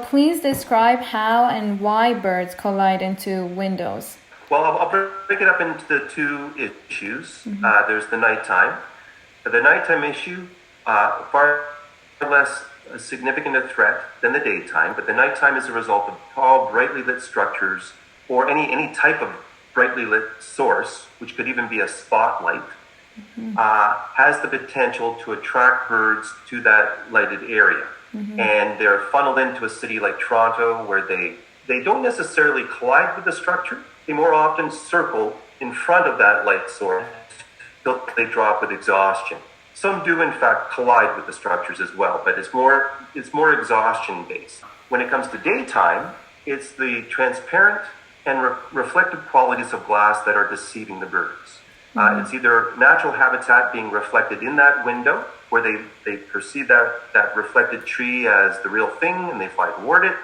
Please describe how and why birds collide into windows. Well, I'll break it up into the two issues. There's the nighttime. The nighttime issue, far less significant a threat than the daytime, but the nighttime is a result of tall, brightly lit structures or any type of brightly lit source, which could even be a spotlight, has the potential to attract birds to that lighted area. And they're funneled into a city like Toronto where they don't necessarily collide with the structure. They more often circle in front of that light source until they drop with exhaustion. Some do, in fact, collide with the structures as well, but it's more exhaustion-based. When it comes to daytime, it's the transparent and reflective qualities of glass that are deceiving the birds. It's either natural habitat being reflected in that window, where they perceive that reflected tree as the real thing and they fly toward it,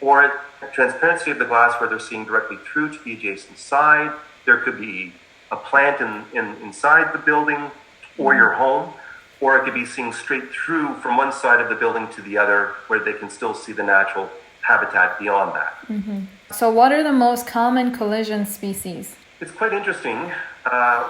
or transparency of the glass where they're seeing directly through to the adjacent side. There could be a plant inside the building or your home, or it could be seeing straight through from one side of the building to the other where they can still see the natural habitat beyond that. So what are the most common collision species? It's quite interesting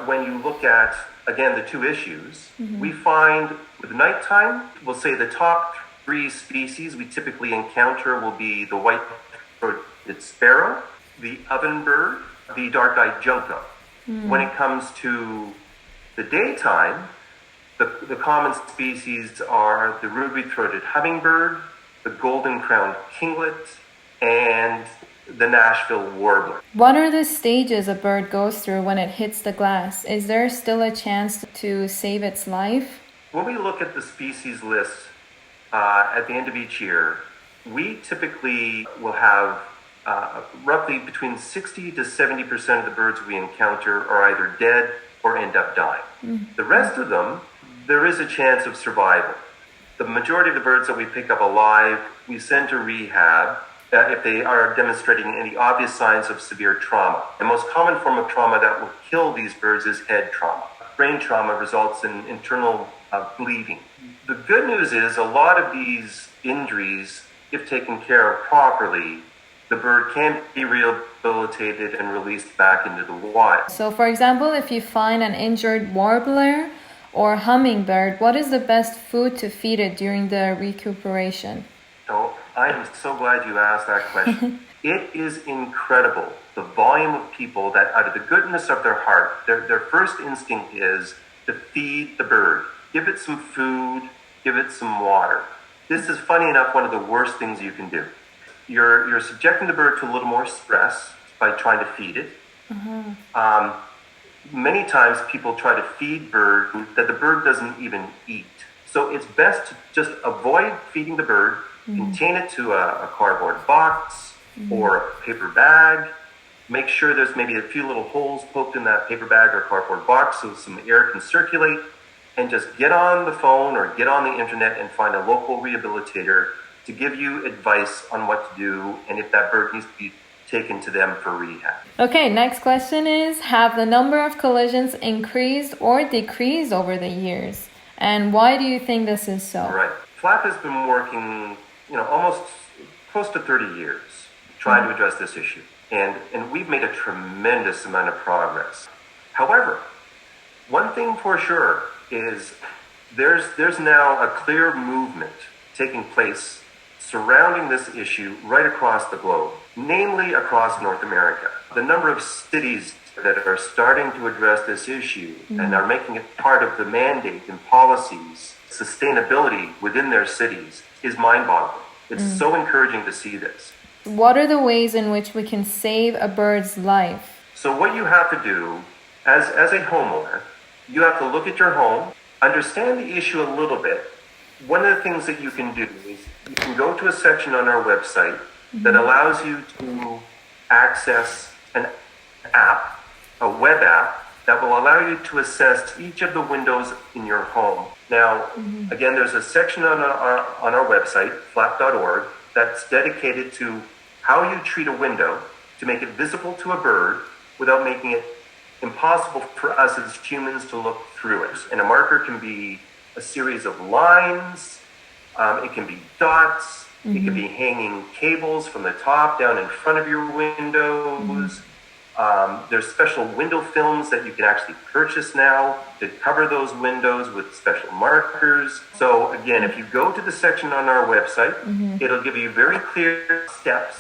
when you look at, again, the two issues. We find with nighttime, we'll say the top three species we typically encounter will be the white-throated sparrow, the ovenbird, the dark-eyed junco. When it comes to the daytime, the common species are the ruby-throated hummingbird, the golden-crowned kinglet, and the Nashville warbler. What are the stages a bird goes through when it hits the glass? Is there still a chance to save its life? When we look at the species list at the end of each year, we typically will have roughly between 60 to 70% of the birds we encounter are either dead or end up dying. The rest of them, there is a chance of survival. The majority of the birds that we pick up alive, we send to rehab if they are demonstrating any obvious signs of severe trauma. The most common form of trauma that will kill these birds is head trauma. Brain trauma results in internal bleeding. The good news is a lot of these injuries, if taken care of properly, the bird can be rehabilitated and released back into the wild. So for example, if you find an injured warbler or hummingbird, what is the best food to feed it during the recuperation? So I am so glad you asked that question. It is incredible, the volume of people that out of the goodness of their heart, their first instinct is to feed the bird. Give it some food, give it some water. This is, funny enough, one of the worst things you can do. You're subjecting the bird to a little more stress by trying to feed it. Many times people try to feed bird that the bird doesn't even eat. So it's best to just avoid feeding the bird, contain it to a cardboard box or a paper bag. Make sure there's maybe a few little holes poked in that paper bag or cardboard box so some air can circulate. And just get on the phone or get on the internet and find a local rehabilitator to give you advice on what to do and if that bird needs to be taken to them for rehab. Okay, next question is, have the number of collisions increased or decreased over the years? And why do you think this is so? Right. FLAP has been working, almost close to 30 years trying to address this issue. And we've made a tremendous amount of progress. However, one thing for sure is there's now a clear movement taking place surrounding this issue right across the globe, namely across North America. The number of cities that are starting to address this issue and are making it part of the mandate and policies, sustainability within their cities is mind-boggling. It's so encouraging to see this. What are the ways in which we can save a bird's life? So what you have to do as a homeowner, you have to look at your home, understand the issue a little bit. One of the things that you can do is you can go to a section on our website that allows you to access an app, a web app, that will allow you to assess each of the windows in your home. Now, again, there's a section on our website, flap.org, that's dedicated to how you treat a window to make it visible to a bird without making it impossible for us as humans to look through it. And a marker can be a series of lines, it can be dots, It could be hanging cables from the top down in front of your windows. There's special window films that you can actually purchase now to cover those windows with special markers. So again, if you go to the section on our website, it'll give you very clear steps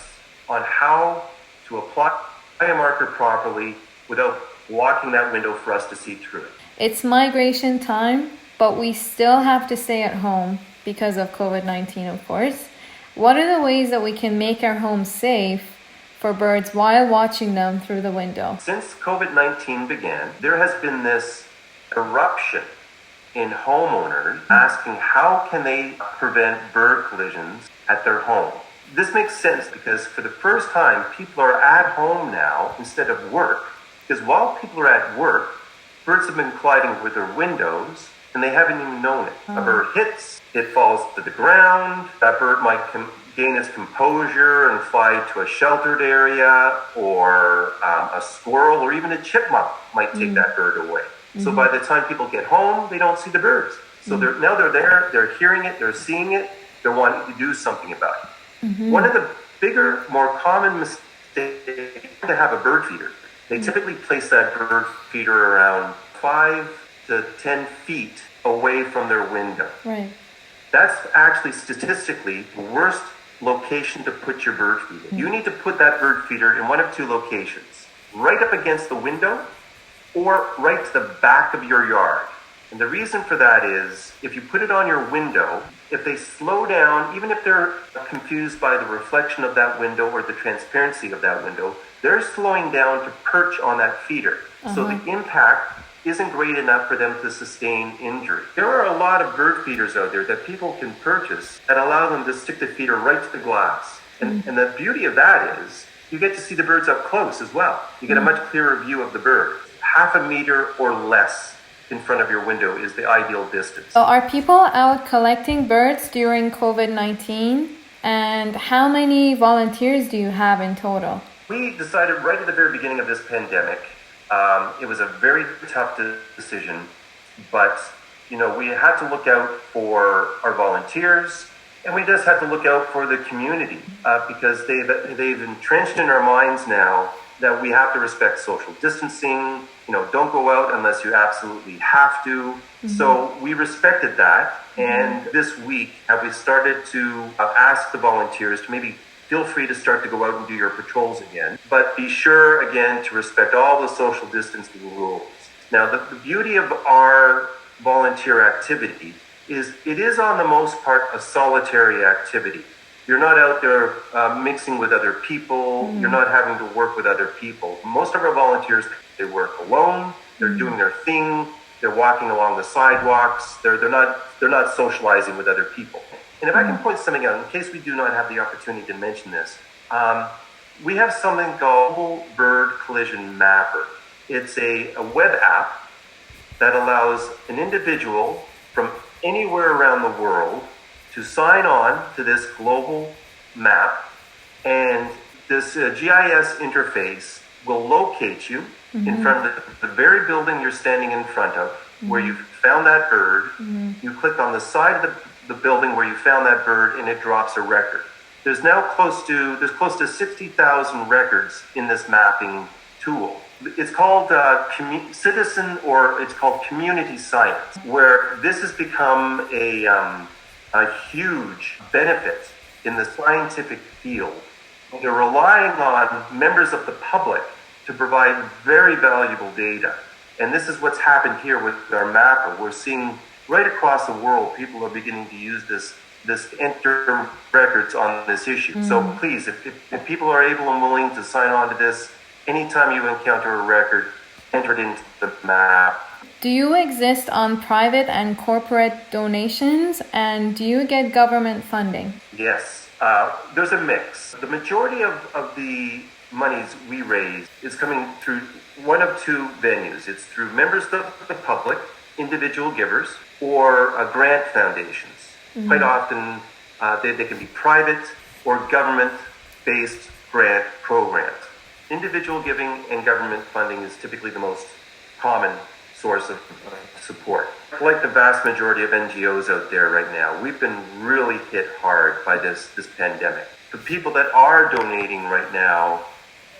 on how to apply a marker properly without blocking that window for us to see through it. It's migration time, but we still have to stay at home because of COVID-19, of course. What are the ways that we can make our homes safe for birds while watching them through the window? Since COVID-19 began, there has been this eruption in homeowners asking how can they prevent bird collisions at their home. This makes sense because for the first time, people are at home now instead of work. Because while people are at work, birds have been colliding with their windows and they haven't even known it. A bird hits, it falls to the ground, that bird might gain its composure and fly to a sheltered area, or a squirrel or even a chipmunk might take that bird away. So by the time people get home, they don't see the birds. So they're there, they're hearing it, they're seeing it, they're wanting to do something about it. One of the bigger, more common mistakes is to have a bird feeder. They typically place that bird feeder around 5 to 10 feet away from their window. Right. That's actually statistically the worst location to put your bird feeder. You need to put that bird feeder in one of two locations, right up against the window or right to the back of your yard. And the reason for that is if you put it on your window, if they slow down, even if they're confused by the reflection of that window or the transparency of that window, they're slowing down to perch on that feeder. So the impact isn't great enough for them to sustain injury. There are a lot of bird feeders out there that people can purchase that allow them to stick the feeder right to the glass. And the beauty of that is you get to see the birds up close as well. You get a much clearer view of the bird. Half a meter or less in front of your window is the ideal distance. So are people out collecting birds during COVID-19? And how many volunteers do you have in total? We decided right at the very beginning of this pandemic, it was a very tough decision, but we had to look out for our volunteers, and we just had to look out for the community because they've entrenched in our minds now that we have to respect social distancing. Don't go out unless you absolutely have to. So we respected that, and this week we started to ask the volunteers to maybe feel free to start to go out and do your patrols again, but be sure again to respect all the social distancing rules. Now, the beauty of our volunteer activity is it is on the most part a solitary activity. You're not out there mixing with other people. You're not having to work with other people. Most of our volunteers, they work alone. They're doing their thing. They're walking along the sidewalks. They're not socializing with other people. And if I can point something out, in case we do not have the opportunity to mention this, we have something called Global Bird Collision Mapper. It's a web app that allows an individual from anywhere around the world to sign on to this global map, and this GIS interface will locate you in front of the very building you're standing in front of, where you found that bird. You click on the side of the building where you found that bird, and it drops a record. There's close to 60,000 records in this mapping tool. It's called citizen, or it's called community science, where this has become a huge benefit in the scientific field. They're relying on members of the public to provide very valuable data. And this is what's happened here with our mapper. We're seeing right across the world, people are beginning to use this enter records on this issue. So please, if people are able and willing to sign on to this, anytime you encounter a record, enter it into the map. Do you exist on private and corporate donations, and do you get government funding? Yes, there's a mix. The majority of the monies we raise is coming through one of two venues. It's through members of the public, individual givers, or grant foundations. Quite often, they can be private or government-based grant programs. Individual giving and government funding is typically the most common source of support. Like the vast majority of NGOs out there right now, we've been really hit hard by this pandemic. The people that are donating right now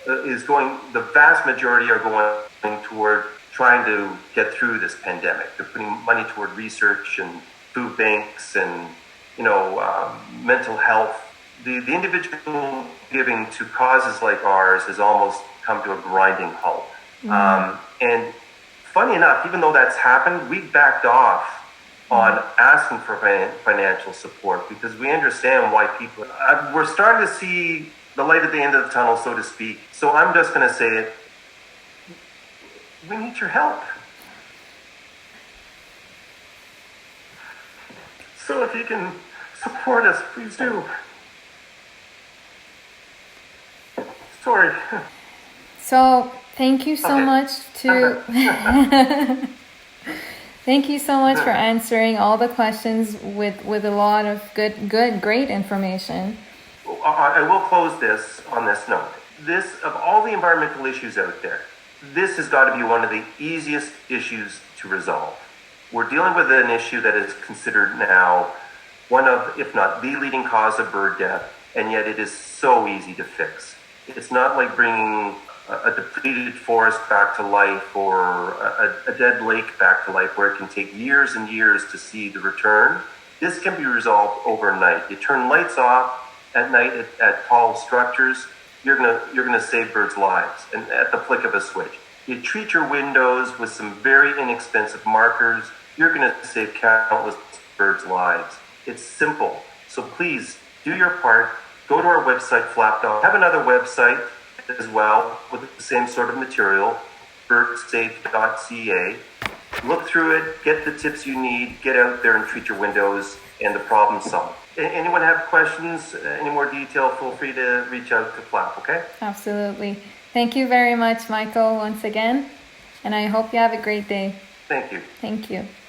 the vast majority are going toward trying to get through this pandemic. They're putting money toward research and food banks and, mental health. The individual giving to causes like ours has almost come to a grinding halt. And funny enough, even though that's happened, we backed off on asking for financial support because we understand why people... we're starting to see the light at the end of the tunnel, so to speak. So I'm just going to say it. We need your help. So if you can support us, please do. Sorry. So thank you so much to... Thank you so much for answering all the questions with a lot of great information. I will close this on this note. Of all the environmental issues out there, this has got to be one of the easiest issues to resolve. We're dealing with an issue that is considered now one of, if not the leading cause of bird death, and yet it is so easy to fix. It's not like bringing a depleted forest back to life or a dead lake back to life where it can take years and years to see the return. This can be resolved overnight. You turn lights off at night at tall structures, you're gonna save birds' lives, and at the flick of a switch. You treat your windows with some very inexpensive markers, you're gonna save countless birds' lives. It's simple. So please do your part. Go to our website, Flapdog. I have another website as well with the same sort of material, birdsafe.ca. Look through it, get the tips you need, get out there and treat your windows, and the problem solved. Anyone have questions, any more detail, feel free to reach out to Flap, okay? Absolutely. Thank you very much, Michael, once again. And I hope you have a great day. Thank you. Thank you.